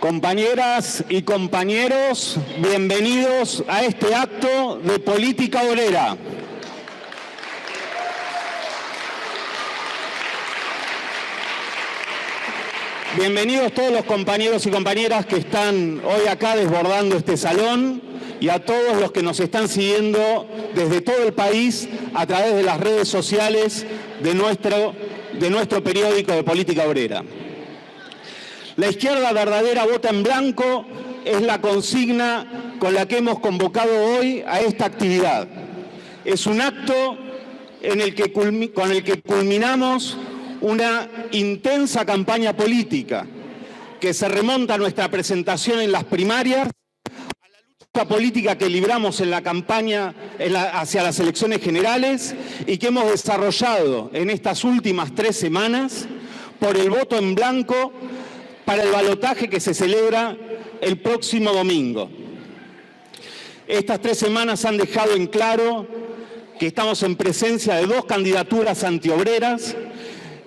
Compañeras y compañeros, bienvenidos a este acto de política obrera. Bienvenidos todos los compañeros y compañeras que están hoy acá desbordando este salón y a todos los que nos están siguiendo desde todo el país a través de las redes sociales de nuestro periódico de política obrera. La izquierda verdadera vota en blanco es la consigna con la que hemos convocado hoy a esta actividad. Es un acto con el que culminamos una intensa campaña política que se remonta a nuestra presentación en las primarias, a la lucha política que libramos en la campaña hacia las elecciones generales y que hemos desarrollado en estas últimas 3 semanas por el voto en blanco para el balotaje que se celebra el próximo domingo. Estas 3 semanas han dejado en claro que estamos en presencia de 2 candidaturas antiobreras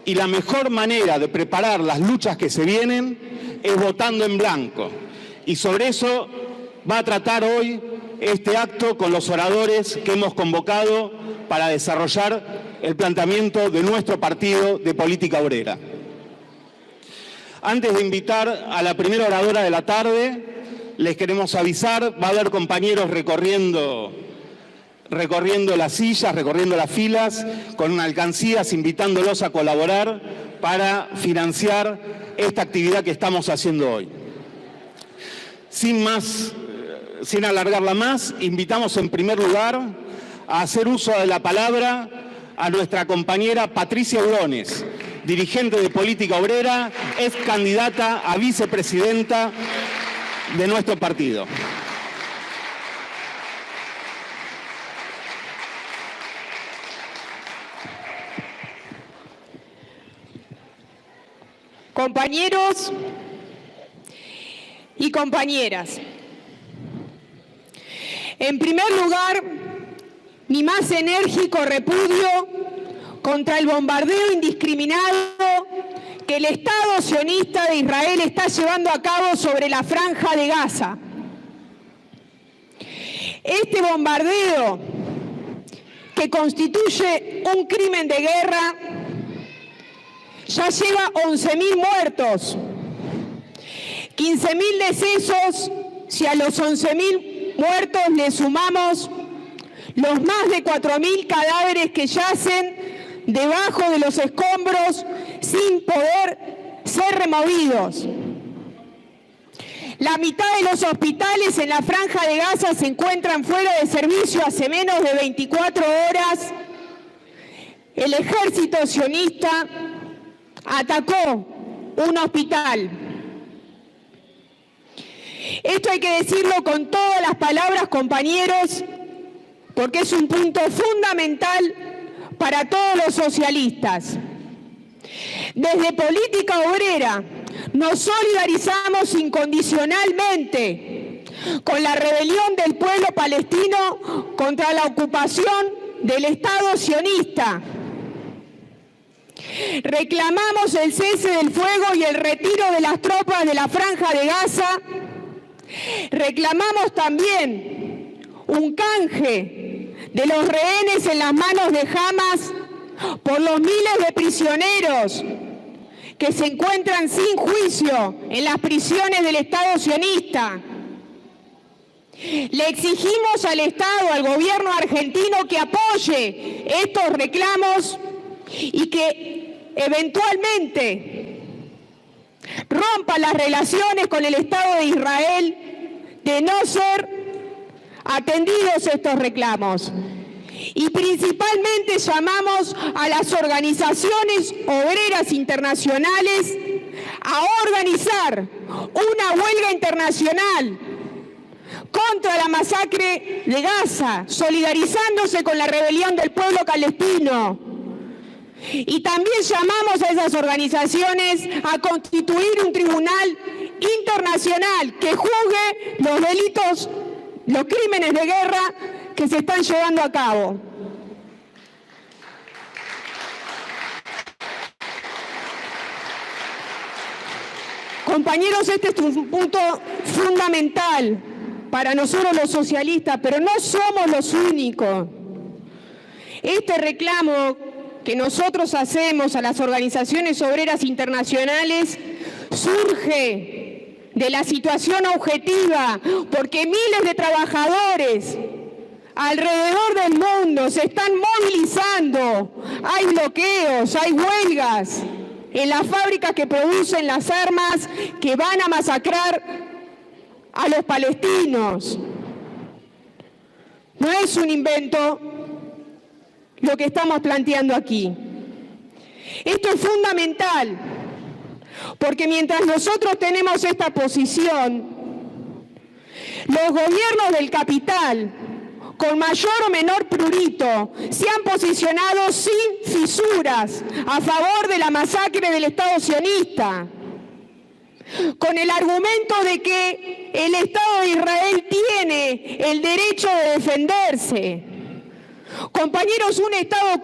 y la mejor manera de preparar las luchas que se vienen es votando en blanco. Y sobre eso va a tratar hoy este acto con los oradores que hemos convocado para desarrollar el planteamiento de nuestro partido de política obrera. Antes de invitar a la primera oradora de la tarde, les queremos avisar, va a haber compañeros recorriendo las sillas, recorriendo las filas, con alcancías, invitándolos a colaborar para financiar esta actividad que estamos haciendo hoy. Sin alargarla más, invitamos en primer lugar a hacer uso de la palabra a nuestra compañera Patricia Urones, dirigente de política obrera, es candidata a vicepresidenta de nuestro partido. Compañeros y compañeras, en primer lugar, mi más enérgico repudio contra el bombardeo indiscriminado que el Estado sionista de Israel está llevando a cabo sobre la Franja de Gaza. Este bombardeo, que constituye un crimen de guerra, ya lleva 11.000 muertos, 15.000 decesos, si a los 11.000 muertos le sumamos los más de 4.000 cadáveres que yacen debajo de los escombros sin poder ser removidos. La mitad de los hospitales en la Franja de Gaza se encuentran fuera de servicio hace menos de 24 horas. El ejército sionista atacó un hospital. Esto hay que decirlo con todas las palabras, compañeros, porque es un punto fundamental para todos los socialistas. Desde Política Obrera nos solidarizamos incondicionalmente con la rebelión del pueblo palestino contra la ocupación del Estado sionista. Reclamamos el cese del fuego y el retiro de las tropas de la Franja de Gaza. Reclamamos también un canje de los rehenes en las manos de Hamas por los miles de prisioneros que se encuentran sin juicio en las prisiones del Estado sionista. Le exigimos al Estado, al gobierno argentino, que apoye estos reclamos y que eventualmente rompa las relaciones con el Estado de Israel de no ser atendidos estos reclamos. Y principalmente llamamos a las organizaciones obreras internacionales a organizar una huelga internacional contra la masacre de Gaza, solidarizándose con la rebelión del pueblo palestino. Y también llamamos a esas organizaciones a constituir un tribunal internacional que juzgue los delitos, los crímenes de guerra que se están llevando a cabo. Compañeros, este es un punto fundamental para nosotros los socialistas, pero no somos los únicos. Este reclamo que nosotros hacemos a las organizaciones obreras internacionales surge de la situación objetiva, porque miles de trabajadores alrededor del mundo se están movilizando. Hay bloqueos, hay huelgas en las fábricas que producen las armas que van a masacrar a los palestinos. No es un invento lo que estamos planteando aquí. Esto es fundamental, porque mientras nosotros tenemos esta posición, los gobiernos del capital, con mayor o menor prurito, se han posicionado sin fisuras a favor de la masacre del Estado sionista, con el argumento de que el Estado de Israel tiene el derecho de defenderse. Compañeros, un Estado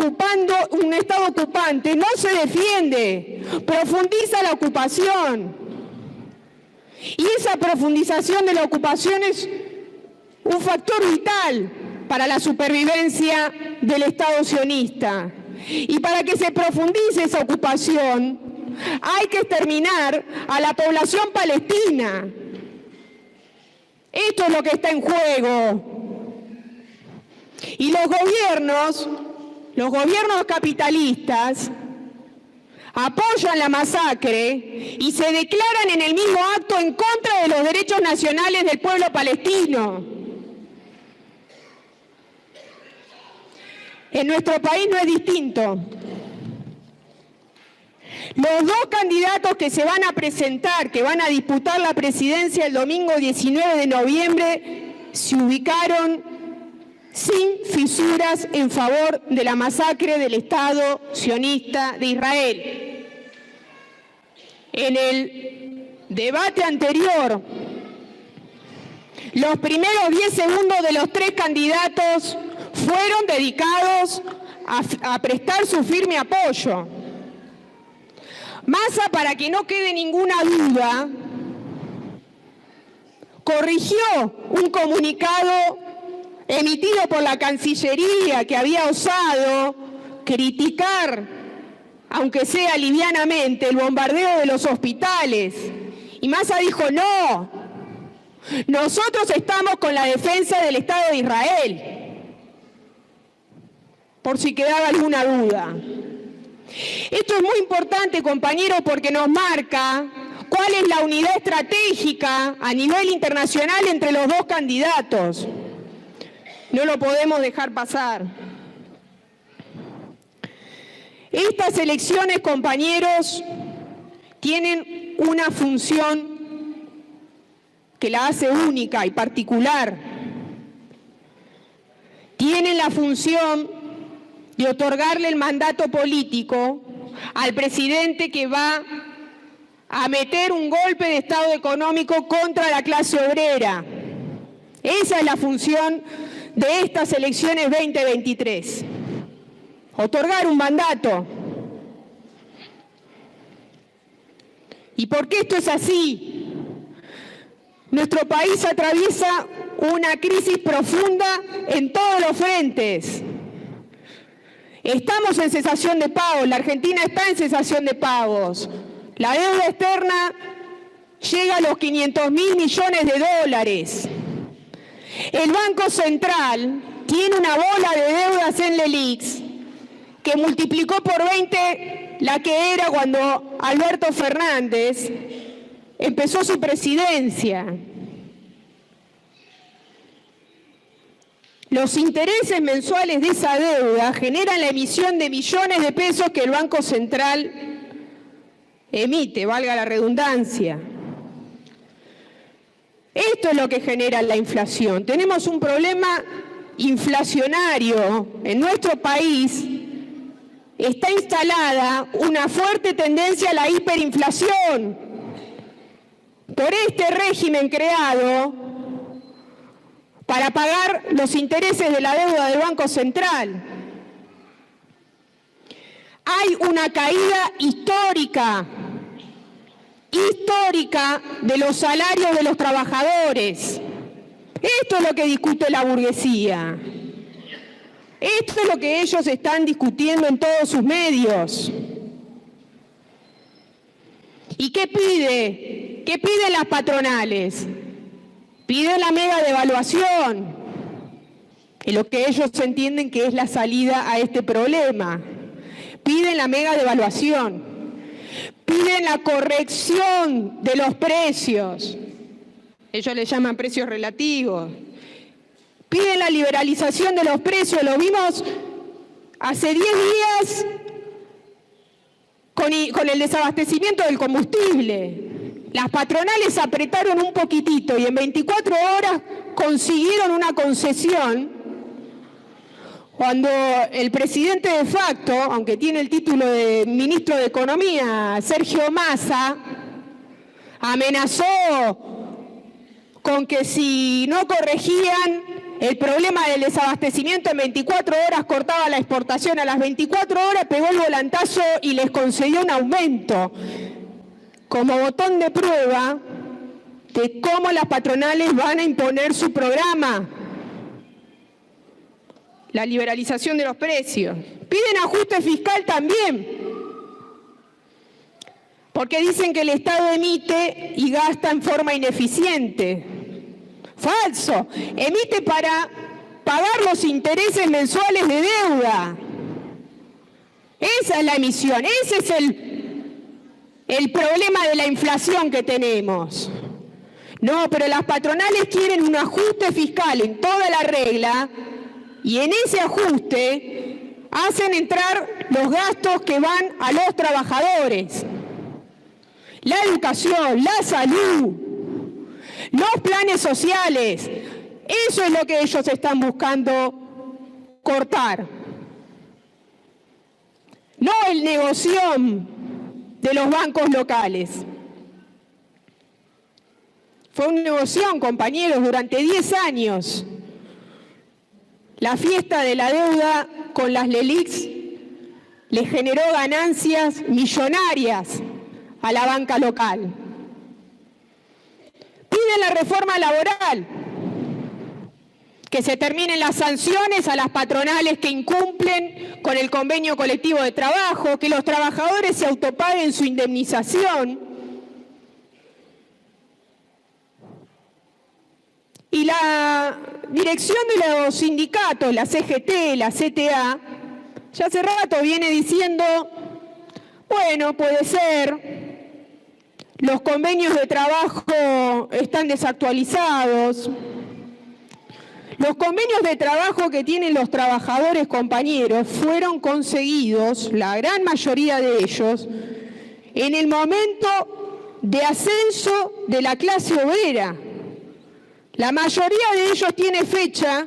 ocupante no se defiende, profundiza la ocupación. Y esa profundización de la ocupación es un factor vital para la supervivencia del Estado sionista. Y para que se profundice esa ocupación, hay que exterminar a la población palestina. Esto es lo que está en juego. Y los gobiernos capitalistas apoyan la masacre y se declaran en el mismo acto en contra de los derechos nacionales del pueblo palestino. En nuestro país no es distinto. Los dos candidatos que se van a presentar, que van a disputar la presidencia el domingo 19 de noviembre, se ubicaron sin fisuras en favor de la masacre del Estado sionista de Israel. En el debate anterior, los primeros 10 segundos de los tres candidatos fueron dedicados a prestar su firme apoyo. Massa, para que no quede ninguna duda, corrigió un comunicado emitido por la Cancillería que había osado criticar, aunque sea livianamente, el bombardeo de los hospitales. Y Massa dijo, no, nosotros estamos con la defensa del Estado de Israel, por si quedaba alguna duda. Esto es muy importante, compañeros, porque nos marca cuál es la unidad estratégica a nivel internacional entre los dos candidatos. No lo podemos dejar pasar. Estas elecciones, compañeros, tienen una función que la hace única y particular. Tienen la función de otorgarle el mandato político al presidente que va a meter un golpe de Estado económico contra la clase obrera. Esa es la función de estas elecciones 2023. Otorgar un mandato. ¿Y por qué esto es así? Nuestro país atraviesa una crisis profunda en todos los frentes. Estamos en cesación de pagos, la Argentina está en cesación de pagos. La deuda externa llega a los 500.000 millones de dólares. El Banco Central tiene una bola de deudas en LELIQs que multiplicó por 20 la que era cuando Alberto Fernández empezó su presidencia. Los intereses mensuales de esa deuda generan la emisión de millones de pesos que el Banco Central emite, valga la redundancia. Esto es lo que genera la inflación. Tenemos un problema inflacionario en nuestro país. Está instalada una fuerte tendencia a la hiperinflación por este régimen creado para pagar los intereses de la deuda del Banco Central. Hay una caída histórica histórica de los salarios de los trabajadores. Esto es lo que discute la burguesía. Esto es lo que ellos están discutiendo en todos sus medios. ¿Y qué pide? ¿Qué piden las patronales? Piden la mega devaluación, en lo que ellos entienden que es la salida a este problema. Piden la mega devaluación, piden la corrección de los precios, ellos le llaman precios relativos, piden la liberalización de los precios, lo vimos hace 10 días con el desabastecimiento del combustible. Las patronales apretaron un poquitito y en 24 horas consiguieron una concesión cuando el presidente de facto, aunque tiene el título de ministro de Economía, Sergio Massa, amenazó con que si no corregían el problema del desabastecimiento en 24 horas cortaba la exportación. A las 24 horas pegó el volantazo y les concedió un aumento como botón de prueba de cómo las patronales van a imponer su programa. La liberalización de los precios. Piden ajuste fiscal también, porque dicen que el Estado emite y gasta en forma ineficiente. Falso. Emite para pagar los intereses mensuales de deuda. Esa es la emisión, ese es el problema de la inflación que tenemos. No, pero las patronales quieren un ajuste fiscal en toda la regla y en ese ajuste hacen entrar los gastos que van a los trabajadores. La educación, la salud, los planes sociales, eso es lo que ellos están buscando cortar. No el negocio de los bancos locales. Fue un negocio, compañeros, durante 10 años. La fiesta de la deuda con las LELIQs le generó ganancias millonarias a la banca local. Piden la reforma laboral, que se terminen las sanciones a las patronales que incumplen con el convenio colectivo de trabajo, que los trabajadores se autopaguen su indemnización. Y la dirección de los sindicatos, la CGT, la CTA, ya hace rato viene diciendo, bueno, puede ser, los convenios de trabajo están desactualizados. Los convenios de trabajo que tienen los trabajadores, compañeros, fueron conseguidos, la gran mayoría de ellos, en el momento de ascenso de la clase obrera. La mayoría de ellos tiene fecha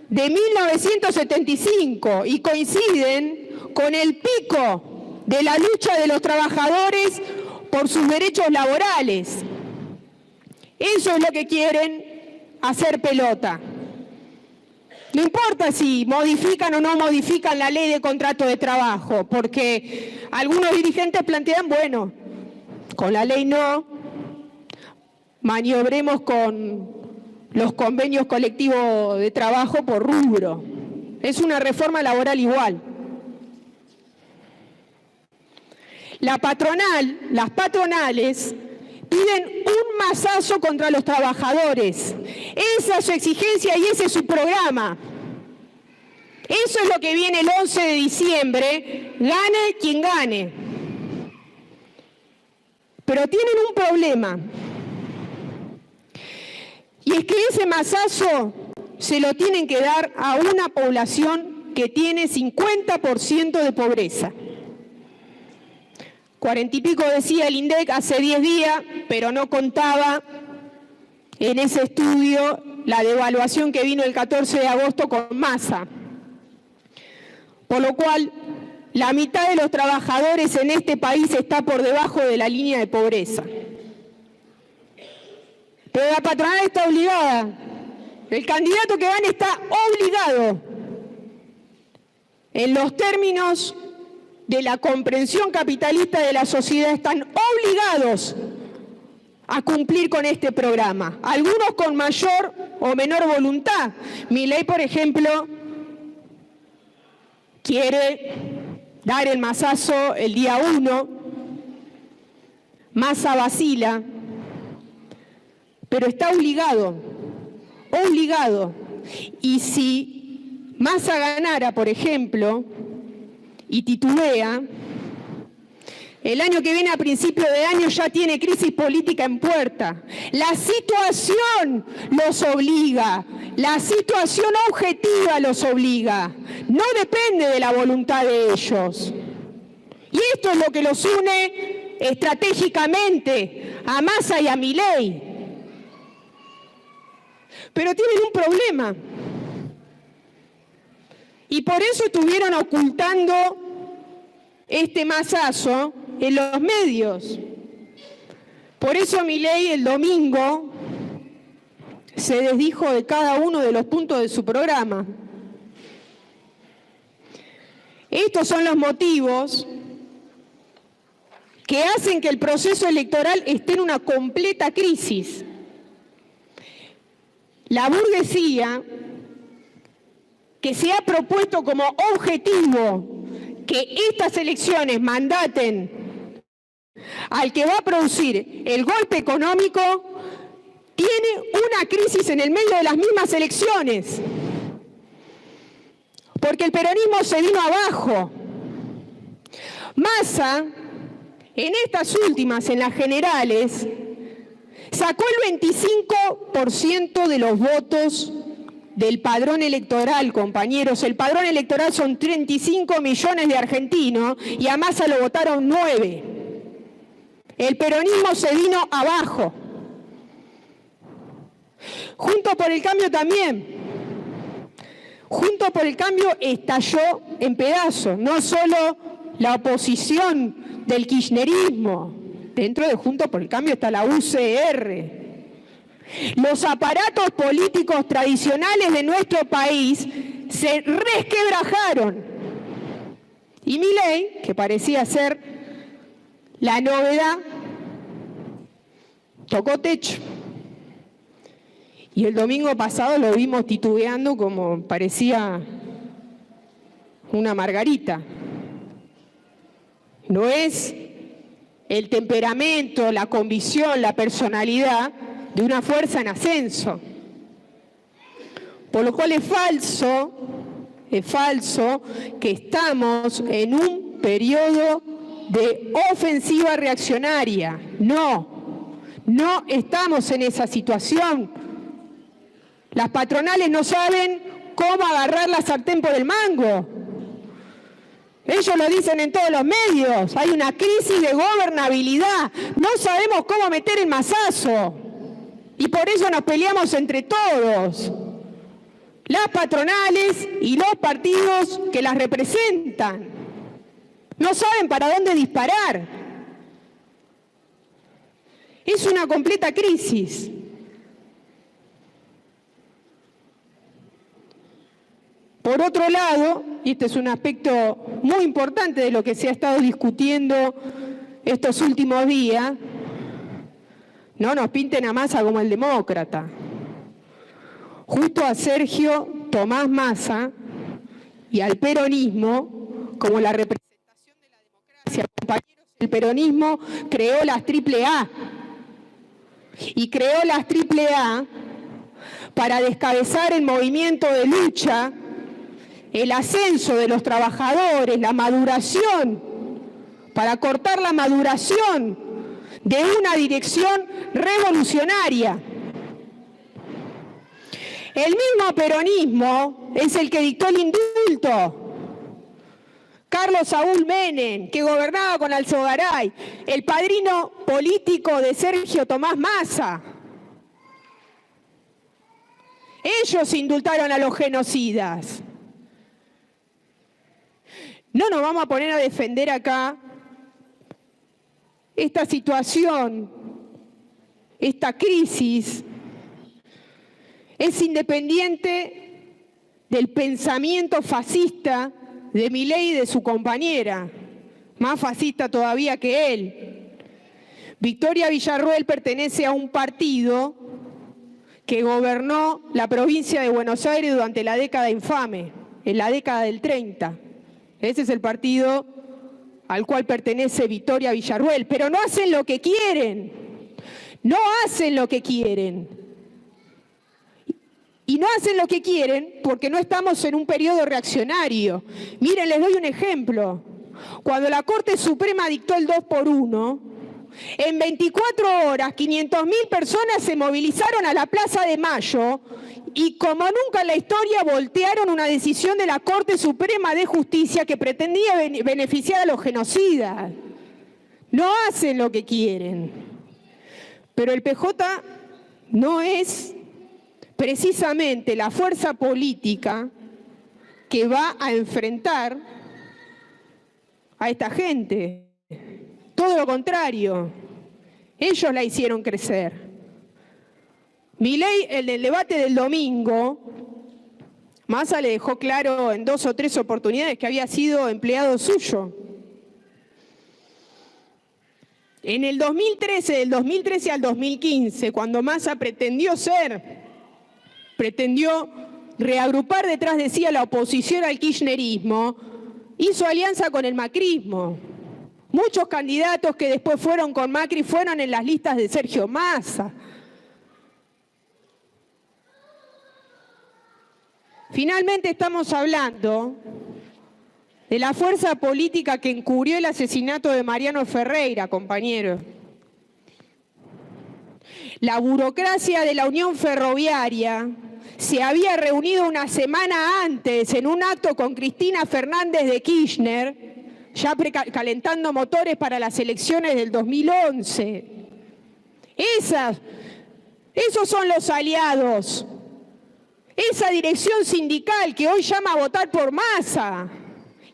de 1975 y coinciden con el pico de la lucha de los trabajadores por sus derechos laborales. Eso es lo que quieren hacer pelota. No importa si modifican o no modifican la ley de contrato de trabajo, porque algunos dirigentes plantean, bueno, con la ley no, maniobremos con los convenios colectivos de trabajo por rubro. Es una reforma laboral igual. La patronal, las patronales, piden un mazazo contra los trabajadores. Esa es su exigencia y ese es su programa. Eso es lo que viene el 11 de diciembre, gane quien gane. Pero tienen un problema. Y es que ese mazazo se lo tienen que dar a una población que tiene 50% de pobreza. 40 y pico decía el INDEC hace 10 días, pero no contaba en ese estudio la devaluación que vino el 14 de agosto con Massa. Por lo cual, la mitad de los trabajadores en este país está por debajo de la línea de pobreza. Pero la patronal está obligada. El candidato que gane está obligado, en los términos de la comprensión capitalista de la sociedad, están obligados a cumplir con este programa. Algunos con mayor o menor voluntad. Milei, por ejemplo, quiere dar el masazo el día 1. Massa vacila, pero está obligado. Y si Massa ganara, por ejemplo, y titubea, el año que viene, a principio de año, ya tiene crisis política en puerta. La situación los obliga, la situación objetiva los obliga. No depende de la voluntad de ellos. Y esto es lo que los une estratégicamente a Massa y a Milei. Pero tienen un problema. Y por eso estuvieron ocultando este masazo en los medios. Por eso Milei el domingo se desdijo de cada uno de los puntos de su programa. Estos son los motivos que hacen que el proceso electoral esté en una completa crisis. La burguesía, que se ha propuesto como objetivo que estas elecciones mandaten al que va a producir el golpe económico, tiene una crisis en el medio de las mismas elecciones. Porque el peronismo se vino abajo. Massa, en estas últimas, en las generales, sacó el 25% de los votos del padrón electoral, compañeros. El padrón electoral son 35 millones de argentinos y a Massa lo votaron 9. El peronismo se vino abajo. Juntos por el Cambio también. Juntos por el Cambio estalló en pedazos, no solo la oposición del kirchnerismo. Dentro de Juntos por el Cambio está la UCR. Los aparatos políticos tradicionales de nuestro país se resquebrajaron. Y Milei, que parecía ser la novedad, tocó techo. Y el domingo pasado lo vimos titubeando como parecía una margarita. No es el temperamento, la convicción, la personalidad de una fuerza en ascenso. Por lo cual es falso que estamos en un periodo de ofensiva reaccionaria. No estamos en esa situación. Las patronales no saben cómo agarrar la sartén por el mango. Ellos lo dicen en todos los medios. Hay una crisis de gobernabilidad. No sabemos cómo meter el mazazo. Y por eso nos peleamos entre todos. Las patronales y los partidos que las representan. No saben para dónde disparar. Es una completa crisis. Por otro lado, y este es un aspecto muy importante de lo que se ha estado discutiendo estos últimos días, no nos pinten a Massa como el demócrata. Justo a Sergio Tomás Massa y al peronismo como la representación de la democracia. Compañeros, el peronismo creó las AAA y creó las AAA para descabezar el movimiento de lucha, el ascenso de los trabajadores, la maduración, para cortar la maduración de una dirección revolucionaria. El mismo peronismo es el que dictó el indulto. Carlos Saúl Menem, que gobernaba con Alzogaray, el padrino político de Sergio Tomás Massa. Ellos indultaron a los genocidas. No nos vamos a poner a defender acá esta situación, esta crisis. Es independiente del pensamiento fascista de Milei y de su compañera, más fascista todavía que él. Victoria Villarruel pertenece a un partido que gobernó la provincia de Buenos Aires durante la década infame, en la década del 30. Ese es el partido al cual pertenece Victoria Villarruel, pero no hacen lo que quieren, no hacen lo que quieren. Y no hacen lo que quieren porque no estamos en un periodo reaccionario. Miren, les doy un ejemplo. Cuando la Corte Suprema dictó el 2 por 1, en 24 horas 500.000 personas se movilizaron a la Plaza de Mayo y como nunca en la historia voltearon una decisión de la Corte Suprema de Justicia que pretendía beneficiar a los genocidas. No hacen lo que quieren. Pero el PJ no es precisamente la fuerza política que va a enfrentar a esta gente. Todo lo contrario, ellos la hicieron crecer. Milei, en el debate del domingo, Massa le dejó claro en 2 o 3 oportunidades que había sido empleado suyo. En el 2013, del 2013 al 2015, cuando Massa pretendió reagrupar detrás de sí a la oposición al kirchnerismo, hizo alianza con el macrismo. Muchos candidatos que después fueron con Macri fueron en las listas de Sergio Massa. Finalmente estamos hablando de la fuerza política que encubrió el asesinato de Mariano Ferreira, compañeros. La burocracia de la Unión Ferroviaria se había reunido una semana antes en un acto con Cristina Fernández de Kirchner, ya calentando motores para las elecciones del 2011. Esos son los aliados. Esa dirección sindical que hoy llama a votar por Massa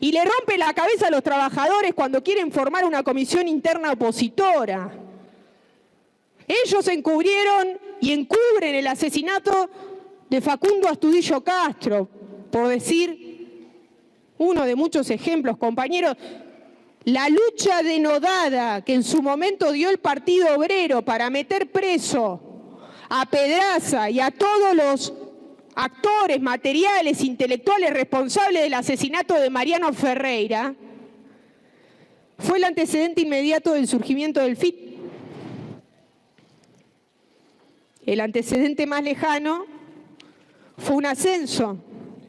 y le rompe la cabeza a los trabajadores cuando quieren formar una comisión interna opositora. Ellos encubrieron y encubren el asesinato de Facundo Astudillo Castro, por decir uno de muchos ejemplos, compañeros. La lucha denodada que en su momento dio el Partido Obrero para meter preso a Pedraza y a todos los actores materiales, intelectuales responsables del asesinato de Mariano Ferreira, fue el antecedente inmediato del surgimiento del FIT. El antecedente más lejano fue un ascenso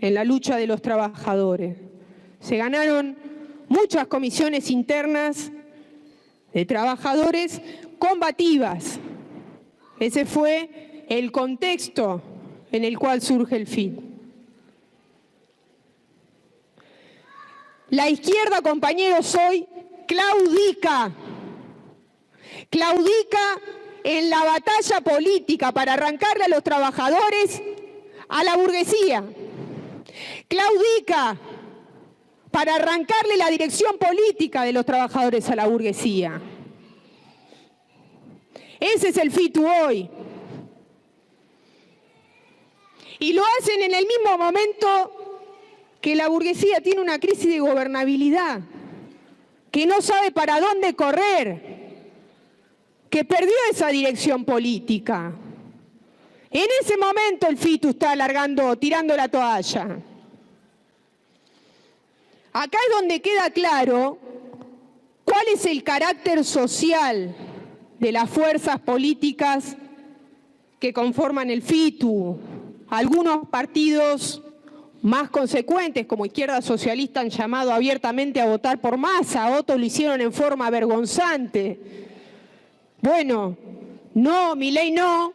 en la lucha de los trabajadores. Se ganaron muchas comisiones internas de trabajadores combativas. Ese fue el contexto en el cual surge el FIT. La izquierda, compañeros, hoy claudica en la batalla política para arrancarle a los trabajadores a la burguesía. Claudica para arrancarle la dirección política de los trabajadores a la burguesía. Ese es el FITU hoy. Y lo hacen en el mismo momento que la burguesía tiene una crisis de gobernabilidad, que no sabe para dónde correr, que perdió esa dirección política. En ese momento el FITU está tirando la toalla. Acá es donde queda claro cuál es el carácter social de las fuerzas políticas que conforman el FITU. Algunos partidos más consecuentes, como Izquierda Socialista, han llamado abiertamente a votar por Massa, otros lo hicieron en forma vergonzante. Bueno, no, Milei no,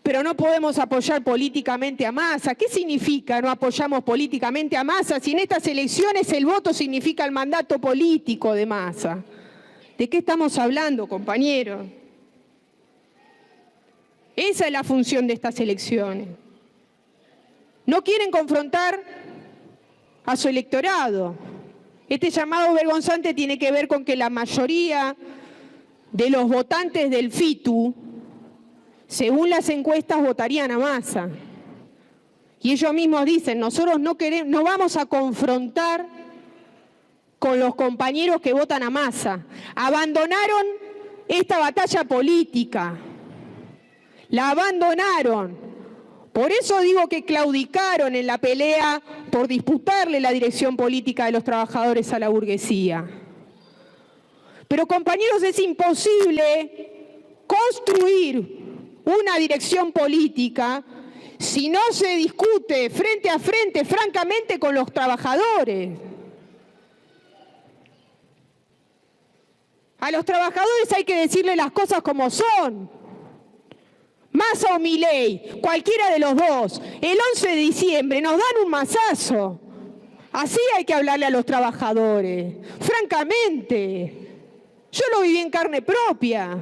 pero no podemos apoyar políticamente a Massa. ¿Qué significa no apoyamos políticamente a Massa si en estas elecciones el voto significa el mandato político de Massa? ¿De qué estamos hablando, compañeros? Esa es la función de estas elecciones. No quieren confrontar a su electorado. Este llamado vergonzante tiene que ver con que la mayoría de los votantes del FITU, según las encuestas, votarían a Massa. Y ellos mismos dicen, nosotros no vamos a confrontar con los compañeros que votan a Massa. Abandonaron esta batalla política. La abandonaron. Por eso digo que claudicaron en la pelea por disputarle la dirección política de los trabajadores a la burguesía. Pero, compañeros, es imposible construir una dirección política si no se discute frente a frente, francamente, con los trabajadores. A los trabajadores hay que decirle las cosas como son. Massa o Milei, cualquiera de los dos, el 11 de diciembre nos dan un mazazo. Así hay que hablarle a los trabajadores, francamente. Yo lo viví en carne propia.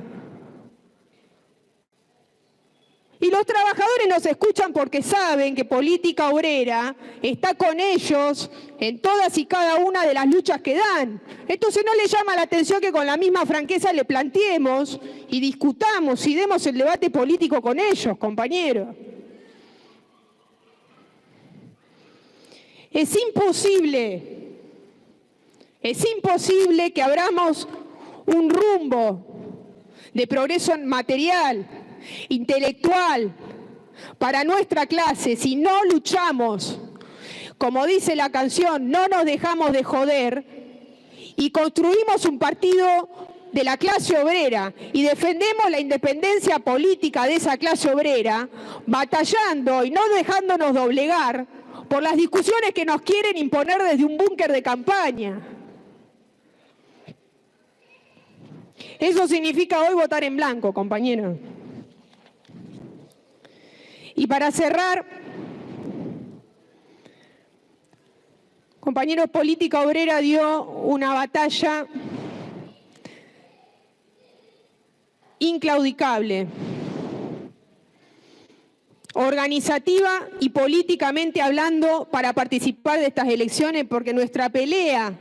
Y los trabajadores nos escuchan porque saben que Política Obrera está con ellos en todas y cada una de las luchas que dan. Entonces no les llama la atención que con la misma franqueza le planteemos y discutamos y demos el debate político con ellos, compañeros. Es imposible que abramos un rumbo de progreso material, intelectual, para nuestra clase si no luchamos, como dice la canción, no nos dejamos de joder y construimos un partido de la clase obrera y defendemos la independencia política de esa clase obrera, batallando y no dejándonos doblegar por las discusiones que nos quieren imponer desde un búnker de campaña. Eso significa hoy votar en blanco, compañeros. Y para cerrar, compañeros, Política Obrera dio una batalla inclaudicable, organizativa y políticamente hablando, para participar de estas elecciones, porque nuestra pelea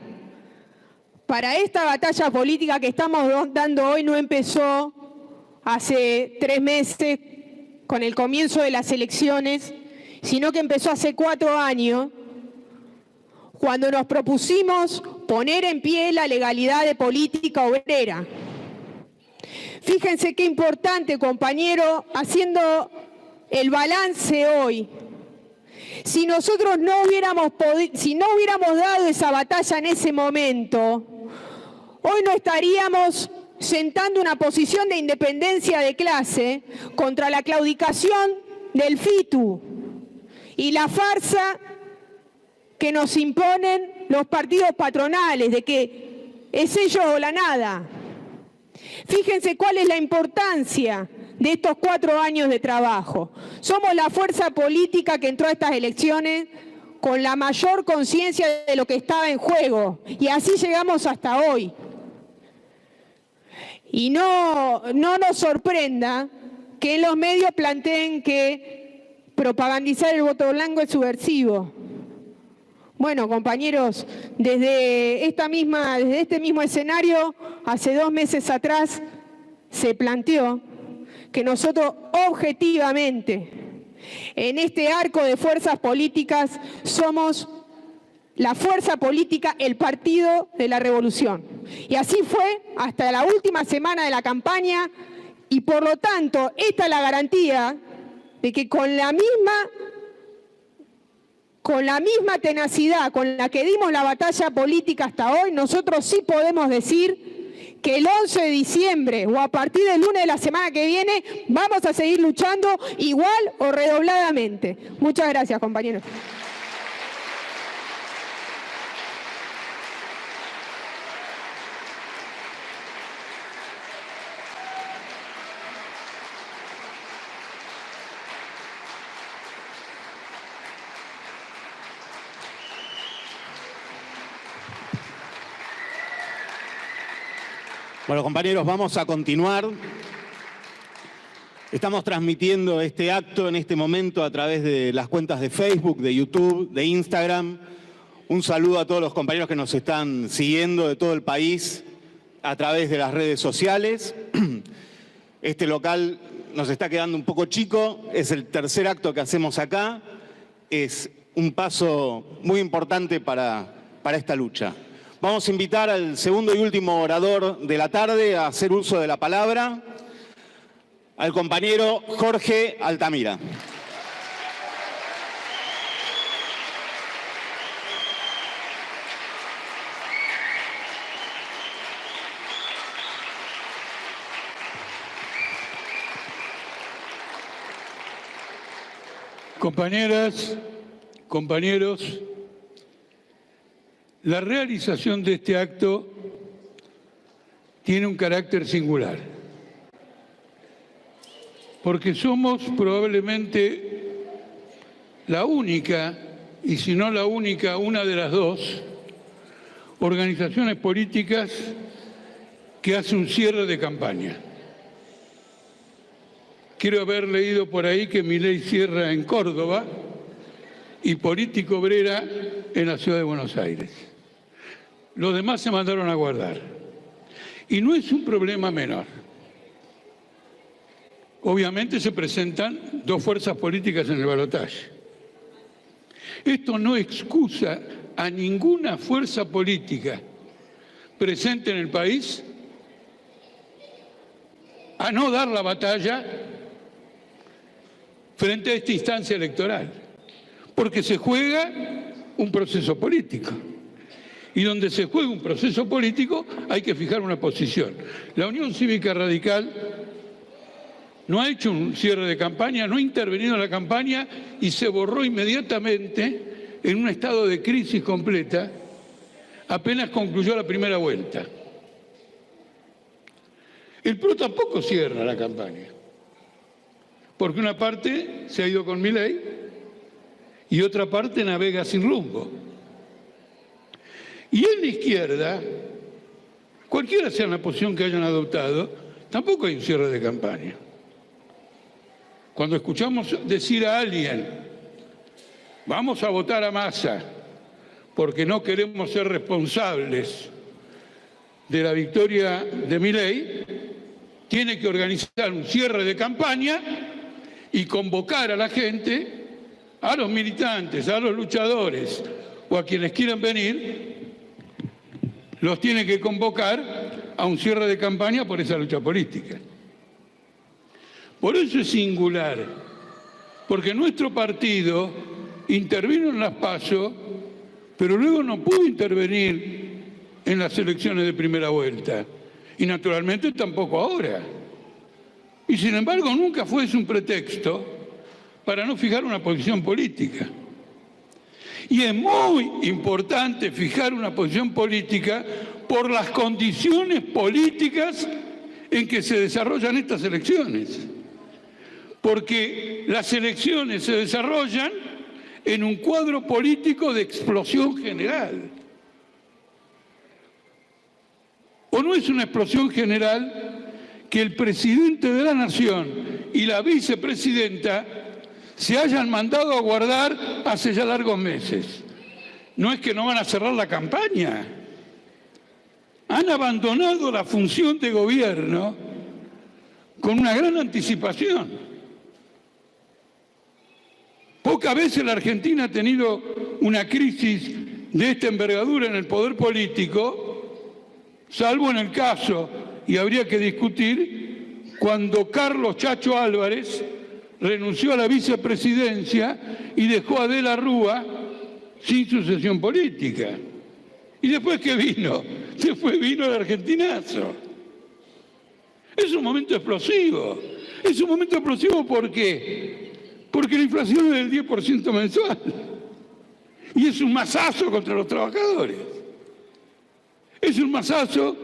para esta batalla política que estamos dando hoy no empezó hace 3 meses con el comienzo de las elecciones, sino que empezó hace 4 años, cuando nos propusimos poner en pie la legalidad de Política Obrera. Fíjense qué importante, compañero, haciendo el balance hoy. Si nosotros no hubiéramos dado esa batalla en ese momento, hoy no estaríamos sentando una posición de independencia de clase contra la claudicación del FITU y la farsa que nos imponen los partidos patronales de que es ellos o la nada. Fíjense cuál es la importancia de estos 4 años de trabajo. Somos la fuerza política que entró a estas elecciones con la mayor conciencia de lo que estaba en juego, y así llegamos hasta hoy. Y no nos sorprenda que en los medios planteen que propagandizar el voto blanco es subversivo. Bueno, compañeros, desde este mismo escenario, hace 2 meses atrás, se planteó que nosotros objetivamente, en este arco de fuerzas políticas, somos la fuerza política, el partido de la revolución. Y así fue hasta la última semana de la campaña, y por lo tanto, esta es la garantía de que con la misma tenacidad con la que dimos la batalla política hasta hoy, nosotros sí podemos decir que el 11 de diciembre o a partir del lunes de la semana que viene vamos a seguir luchando igual o redobladamente. Muchas gracias, compañeros. Bueno, compañeros, vamos a continuar. Estamos transmitiendo este acto en este momento a través de las cuentas de Facebook, de YouTube, de Instagram. Un saludo a todos los compañeros que nos están siguiendo de todo el país a través de las redes sociales. Este local nos está quedando un poco chico, es el 3er acto que hacemos acá. Es un paso muy importante para esta lucha. Vamos a invitar al segundo y último orador de la tarde a hacer uso de la palabra, al compañero Jorge Altamira. Compañeras, compañeros, la realización de este acto tiene un carácter singular, porque somos probablemente la única, y si no la única, una de las dos organizaciones políticas que hace un cierre de campaña. Quiero haber leído por ahí que Milei cierra en Córdoba y Política Obrera en la ciudad de Buenos Aires. Los demás se mandaron a guardar. Y no es un problema menor. Obviamente se presentan dos fuerzas políticas en el balotaje. Esto no excusa a ninguna fuerza política presente en el país a no dar la batalla frente a esta instancia electoral, porque se juega un proceso político. Y donde se juega un proceso político hay que fijar una posición. La Unión Cívica Radical no ha hecho un cierre de campaña, no ha intervenido en la campaña y se borró inmediatamente en un estado de crisis completa apenas concluyó la primera vuelta. El PRO tampoco cierra la campaña, porque una parte se ha ido con Milei y otra parte navega sin rumbo. Y en la izquierda, cualquiera sea la posición que hayan adoptado, tampoco hay un cierre de campaña. Cuando escuchamos decir a alguien, vamos a votar a Massa porque no queremos ser responsables de la victoria de Milei, tiene que organizar un cierre de campaña y convocar a la gente, a los militantes, a los luchadores o a quienes quieran venir, los tiene que convocar a un cierre de campaña por esa lucha política. Por eso es singular, porque nuestro partido intervino en las PASO, pero luego no pudo intervenir en las elecciones de primera vuelta, y naturalmente tampoco ahora. Y sin embargo nunca fue un pretexto para no fijar una posición política. Y es muy importante fijar una posición política por las condiciones políticas en que se desarrollan estas elecciones. Porque las elecciones se desarrollan en un cuadro político de explosión general. ¿O no es una explosión general que el presidente de la Nación y la vicepresidenta se hayan mandado a guardar hace ya largos meses? No es que no van a cerrar la campaña. Han abandonado la función de gobierno con una gran anticipación. Pocas veces la Argentina ha tenido una crisis de esta envergadura en el poder político, salvo en el caso, y habría que discutir, cuando Carlos Chacho Álvarez renunció a la vicepresidencia y dejó a De la Rúa sin sucesión política. ¿Y después qué vino? Después vino el argentinazo. Es un momento explosivo. Es un momento explosivo ¿por qué? Porque la inflación es del 10% mensual. Y es un mazazo contra los trabajadores. Es un mazazo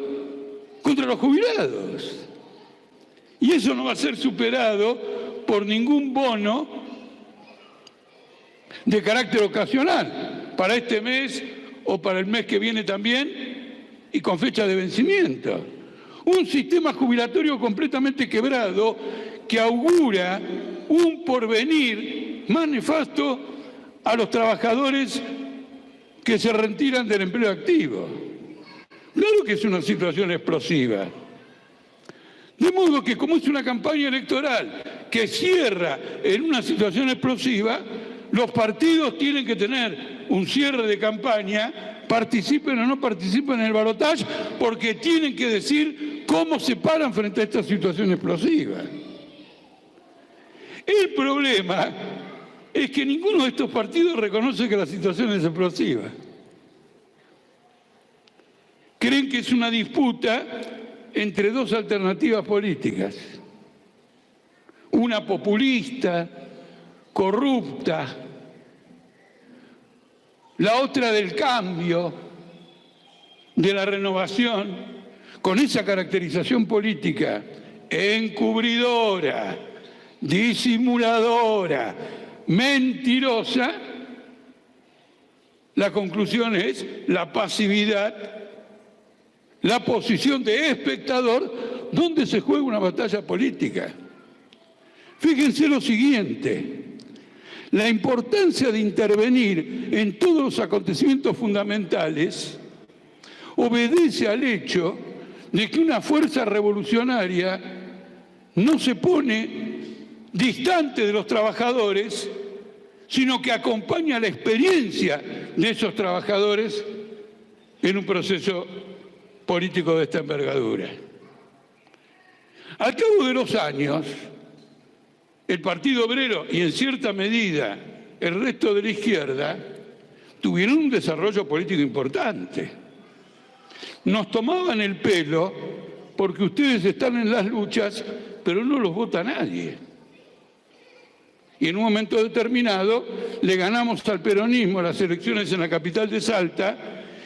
contra los jubilados. Y eso no va a ser superado por ningún bono de carácter ocasional, para este mes o para el mes que viene también, y con fecha de vencimiento. Un sistema jubilatorio completamente quebrado que augura un porvenir más nefasto a los trabajadores que se retiran del empleo activo. Claro que es una situación explosiva. De modo que, como es una campaña electoral que cierra en una situación explosiva, los partidos tienen que tener un cierre de campaña participen o no participen en el balotaje, porque tienen que decir cómo se paran frente a esta situación explosiva. El problema es que ninguno de estos partidos reconoce que la situación es explosiva. Creen que es una disputa entre dos alternativas políticas. Una populista, corrupta, la otra del cambio, de la renovación, con esa caracterización política encubridora, disimuladora, mentirosa. La conclusión es la pasividad, la posición de espectador donde se juega una batalla política. Fíjense lo siguiente, la importancia de intervenir en todos los acontecimientos fundamentales obedece al hecho de que una fuerza revolucionaria no se pone distante de los trabajadores, sino que acompaña la experiencia de esos trabajadores en un proceso político de esta envergadura. Al cabo de los años, el Partido Obrero y en cierta medida el resto de la izquierda tuvieron un desarrollo político importante. Nos tomaban el pelo porque ustedes están en las luchas, pero no los vota nadie. Y en un momento determinado le ganamos al peronismo las elecciones en la capital de Salta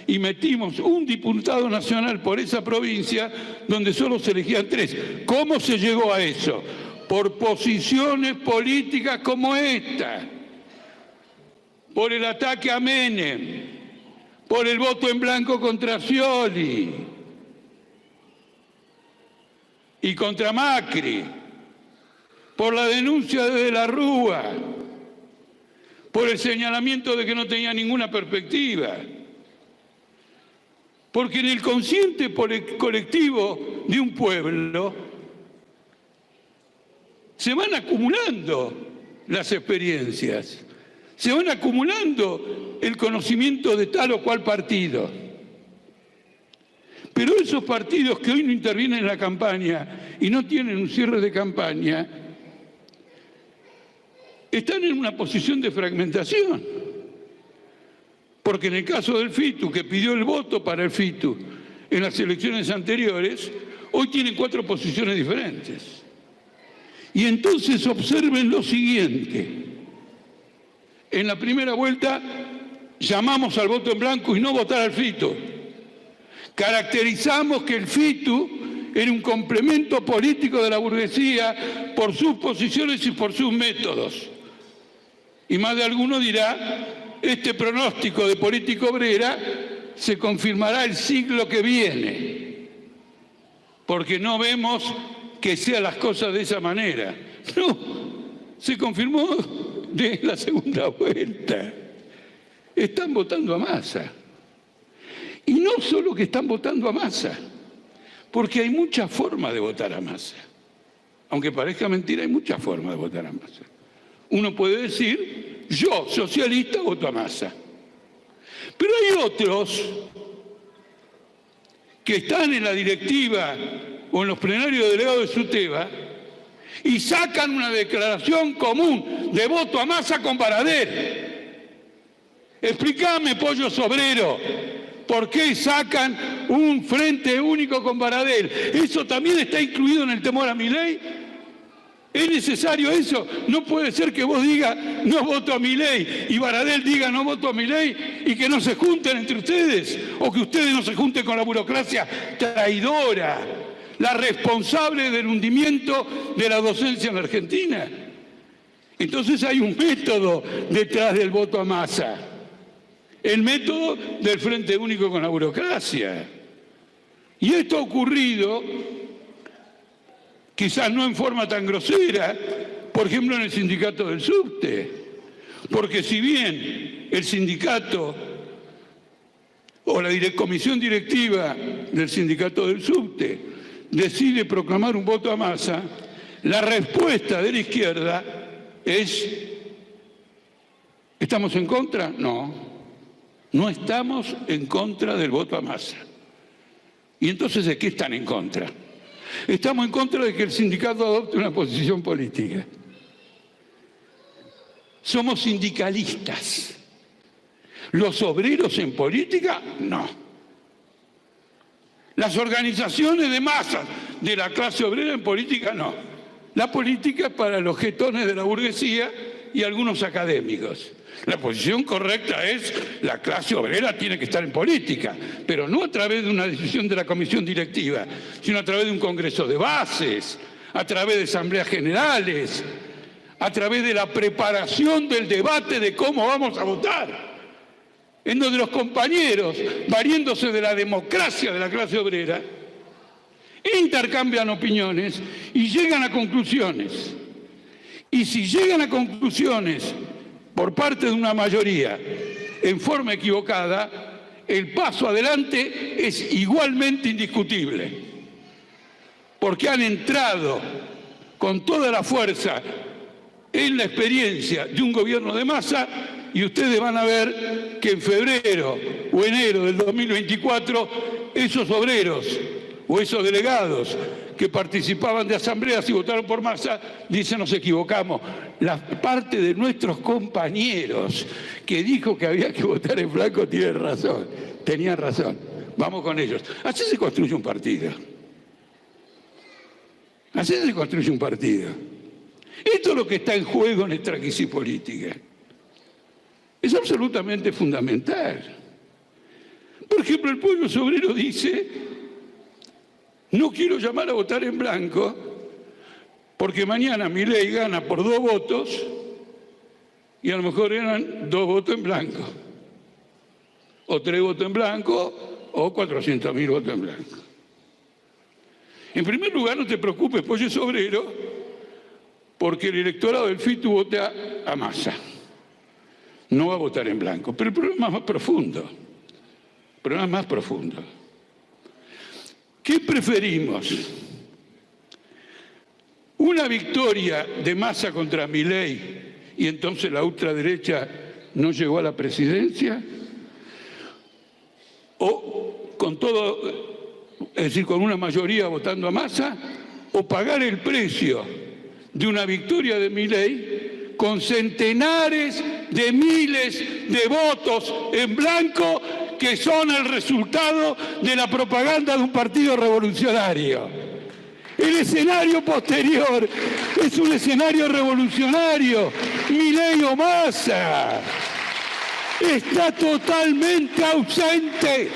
y metimos un diputado nacional por esa provincia donde solo se elegían 3. ¿Cómo se llegó a eso? Por posiciones políticas como esta, por el ataque a Menem, por el voto en blanco contra Scioli y contra Macri, por la denuncia de la Rúa, por el señalamiento de que no tenía ninguna perspectiva. Porque en el consciente colectivo de un pueblo se van acumulando las experiencias, se van acumulando el conocimiento de tal o cual partido. Pero esos partidos que hoy no intervienen en la campaña y no tienen un cierre de campaña, están en una posición de fragmentación. Porque en el caso del FITU, que pidió el voto para el FITU en las elecciones anteriores, hoy tienen 4 posiciones diferentes. Y entonces observen lo siguiente. En la primera vuelta llamamos al voto en blanco y no votar al FITU. Caracterizamos que el FITU era un complemento político de la burguesía por sus posiciones y por sus métodos. Y más de alguno dirá, este pronóstico de política obrera se confirmará el siglo que viene, porque no vemos que sean las cosas de esa manera. No, se confirmó de la segunda vuelta. Están votando a Massa. Y no solo que están votando a Massa, porque hay muchas formas de votar a Massa. Aunque parezca mentira, hay muchas formas de votar a Massa. Uno puede decir, yo, socialista, voto a Massa. Pero hay otros que están en la directiva o en los plenarios de delegados de SUTEBA y sacan una declaración común de voto a Massa con Baradel. Explícame, Pollo Sobrero, ¿por qué sacan un frente único con Baradel? ¿Eso también está incluido en el temor a Milei? ¿Es necesario eso? No puede ser que vos digas no voto a Milei y Baradel diga no voto a Milei y que no se junten entre ustedes, o que ustedes no se junten con la burocracia traidora, la responsable del hundimiento de la docencia en la Argentina. Entonces hay un método detrás del voto a Massa, el método del Frente Único con la burocracia. Y esto ha ocurrido, quizás no en forma tan grosera, por ejemplo en el sindicato del subte, porque si bien el sindicato o la comisión directiva del sindicato del subte decide proclamar un voto a Massa, la respuesta de la izquierda es: ¿estamos en contra? No. No estamos en contra del voto a Massa. ¿Y entonces de qué están en contra? Estamos en contra de que el sindicato adopte una posición política. Somos sindicalistas. ¿Los obreros en política? No. Las organizaciones de masas de la clase obrera en política, no. La política es para los jetones de la burguesía y algunos académicos. La posición correcta es la clase obrera tiene que estar en política, pero no a través de una decisión de la comisión directiva, sino a través de un congreso de bases, a través de asambleas generales, a través de la preparación del debate de cómo vamos a votar, en donde los compañeros, valiéndose de la democracia de la clase obrera, intercambian opiniones y llegan a conclusiones. Y si llegan a conclusiones por parte de una mayoría en forma equivocada, el paso adelante es igualmente indiscutible, porque han entrado con toda la fuerza en la experiencia de un gobierno de masa, y ustedes van a ver que en febrero o enero del 2024 esos obreros o esos delegados que participaban de asambleas y votaron por Massa dicen: nos equivocamos. La parte de nuestros compañeros que dijo que había que votar en blanco tiene razón, tenían razón. Vamos con ellos. Así se construye un partido. Así se construye un partido. Esto es lo que está en juego en esta crisis política. Es absolutamente fundamental. Por ejemplo, el pueblo obrero dice: no quiero llamar a votar en blanco porque mañana Milei gana por 2 votos y a lo mejor eran 2 votos en blanco, o 3 votos en blanco, o 400.000 votos en blanco. En primer lugar, no te preocupes, pollo obrero, porque el electorado del FITU vota a Massa. No va a votar en blanco. Pero el problema es más profundo. El problema es más profundo. ¿Qué preferimos? ¿Una victoria de Massa contra Milei y entonces la ultraderecha no llegó a la presidencia? ¿O con todo, es decir, con una mayoría votando a Massa? ¿O pagar el precio de una victoria de Milei con centenares de miles de votos en blanco que son el resultado de la propaganda de un partido revolucionario? El escenario posterior es un escenario revolucionario. Milei o Massa está totalmente ausente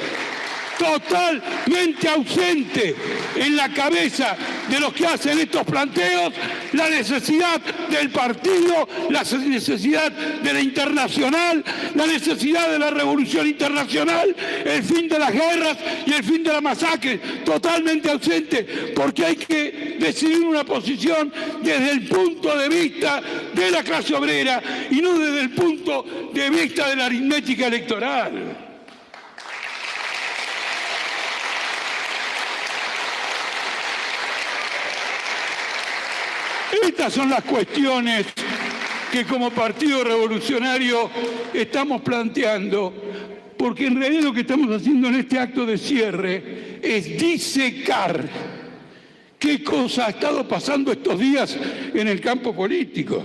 en la cabeza de los que hacen estos planteos, la necesidad del partido, la necesidad de la internacional, la necesidad de la revolución internacional, el fin de las guerras y el fin de la masacre, totalmente ausente, porque hay que decidir una posición desde el punto de vista de la clase obrera y no desde el punto de vista de la aritmética electoral. Estas son las cuestiones que como Partido Revolucionario estamos planteando, porque en realidad lo que estamos haciendo en este acto de cierre es disecar qué cosa ha estado pasando estos días en el campo político.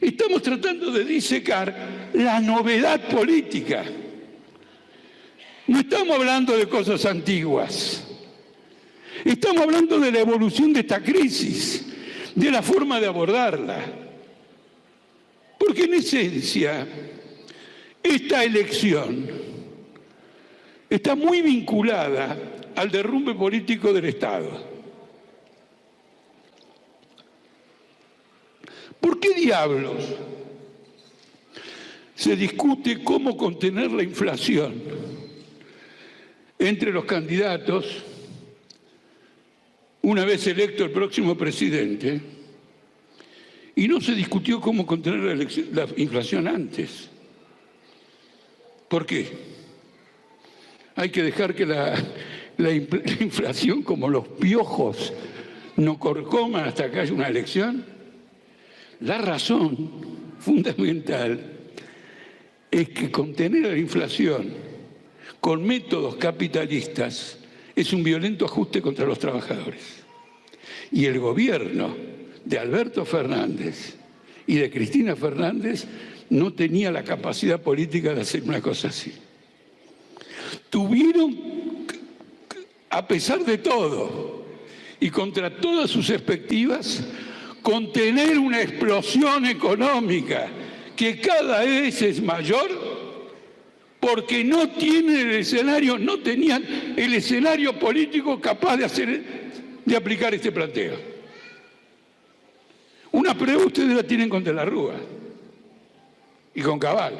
Estamos tratando de disecar la novedad política. No estamos hablando de cosas antiguas. Estamos hablando de la evolución de esta crisis, de la forma de abordarla. Porque en esencia, esta elección está muy vinculada al derrumbe político del Estado. ¿Por qué diablos se discute cómo contener la inflación entre los candidatos una vez electo el próximo presidente, y no se discutió cómo contener la inflación antes? ¿Por qué? Hay que dejar que la inflación, como los piojos, no corcoman hasta que haya una elección. La razón fundamental es que contener la inflación con métodos capitalistas es un violento ajuste contra los trabajadores. Y el gobierno de Alberto Fernández y de Cristina Fernández no tenía la capacidad política de hacer una cosa así. Tuvieron, a pesar de todo y contra todas sus expectativas, contener una explosión económica que cada vez es mayor porque no tienen el escenario, no tenían el escenario político capaz de aplicar este planteo. Una prueba ustedes la tienen con De la Rúa y con Cavallo.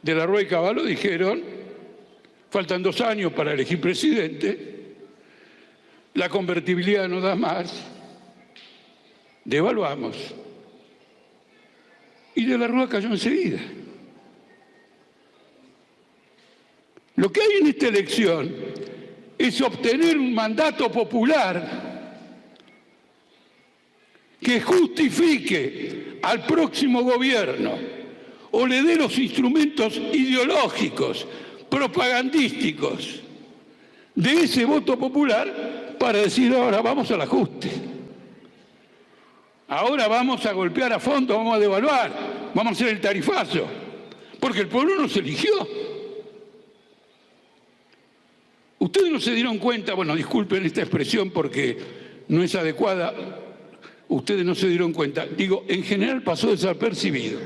De la Rúa y Cavallo dijeron, faltan 2 años para elegir presidente, la convertibilidad no da más, devaluamos. Y De la Rúa cayó enseguida. Lo que hay en esta elección es obtener un mandato popular que justifique al próximo gobierno o le dé los instrumentos ideológicos, propagandísticos de ese voto popular para decir ahora vamos al ajuste. Ahora vamos a golpear a fondo, vamos a devaluar, vamos a hacer el tarifazo, porque el pueblo nos eligió. Ustedes no se dieron cuenta, bueno, disculpen esta expresión porque no es adecuada, ustedes no se dieron cuenta, digo, en general pasó desapercibido.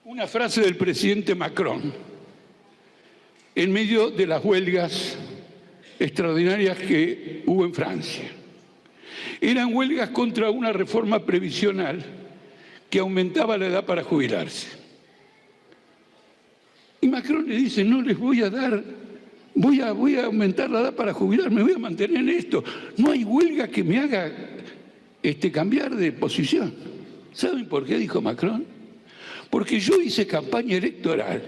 Una frase del presidente Macron en medio de las huelgas extraordinarias que hubo en Francia. Eran huelgas contra una reforma previsional que aumentaba la edad para jubilarse. Y Macron le dice, no les voy a dar, voy a aumentar la edad para jubilarme, voy a mantener en esto. No hay huelga que me haga cambiar de posición. ¿Saben por qué dijo Macron? Porque yo hice campaña electoral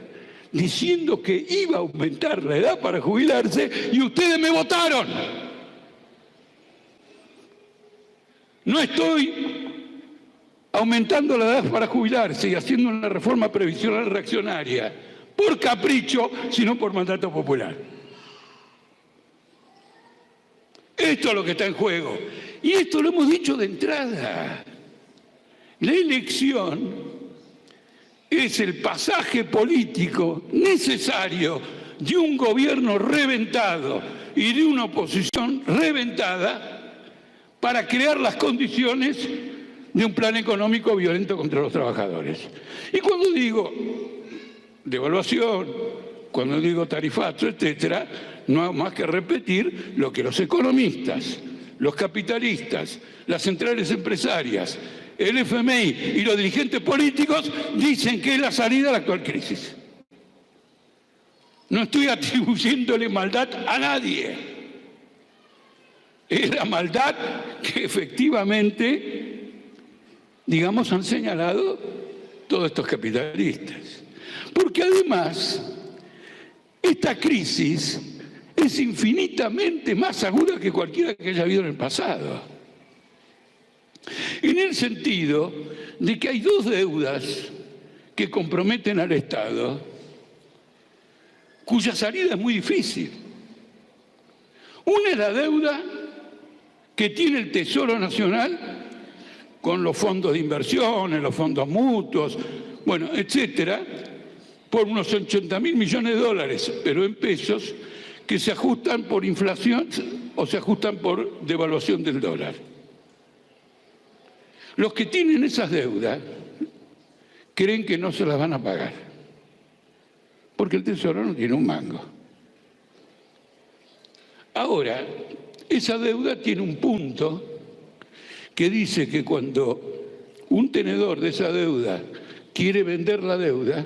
diciendo que iba a aumentar la edad para jubilarse y ustedes me votaron. No estoy aumentando la edad para jubilarse y haciendo una reforma previsional reaccionaria por capricho, sino por mandato popular. Esto es lo que está en juego. Y esto lo hemos dicho de entrada. La elección es el pasaje político necesario de un gobierno reventado y de una oposición reventada para crear las condiciones de un plan económico violento contra los trabajadores. Y cuando digo devaluación, cuando digo tarifazo, etcétera, no hago más que repetir lo que los economistas, los capitalistas, las centrales empresarias, el FMI y los dirigentes políticos dicen que es la salida a la actual crisis. No estoy atribuyéndole maldad a nadie. Es la maldad que efectivamente, digamos, han señalado todos estos capitalistas. Porque además, esta crisis es infinitamente más aguda que cualquiera que haya habido en el pasado. En el sentido de que hay 2 deudas que comprometen al Estado, cuya salida es muy difícil. Una es la deuda que tiene el Tesoro Nacional con los fondos de inversiones, los fondos mutuos, bueno, etcétera, por unos 80.000 millones de dólares, pero en pesos, que se ajustan por inflación o se ajustan por devaluación del dólar. Los que tienen esas deudas creen que no se las van a pagar, porque el Tesoro no tiene un mango. Ahora, esa deuda tiene un punto que dice que cuando un tenedor de esa deuda quiere vender la deuda,